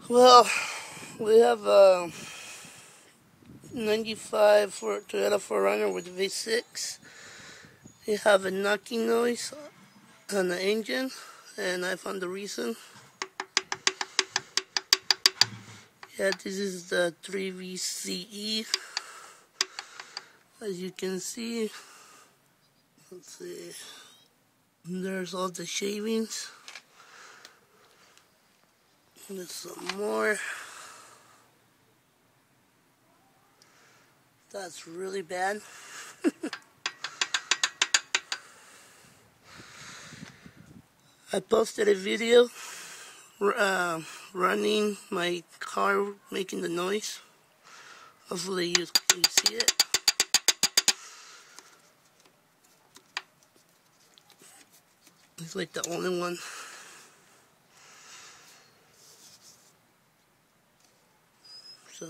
Well, we have a 95 Toyota 4runner with V6. We have a knocking noise on the engine, and I found the reason. Yeah, this is the 3VCE. As you can see, let's see, there's all the shavings. There's some more. That's really bad. I posted a video running my car making the noise. Hopefully you see it. It's like the only one. So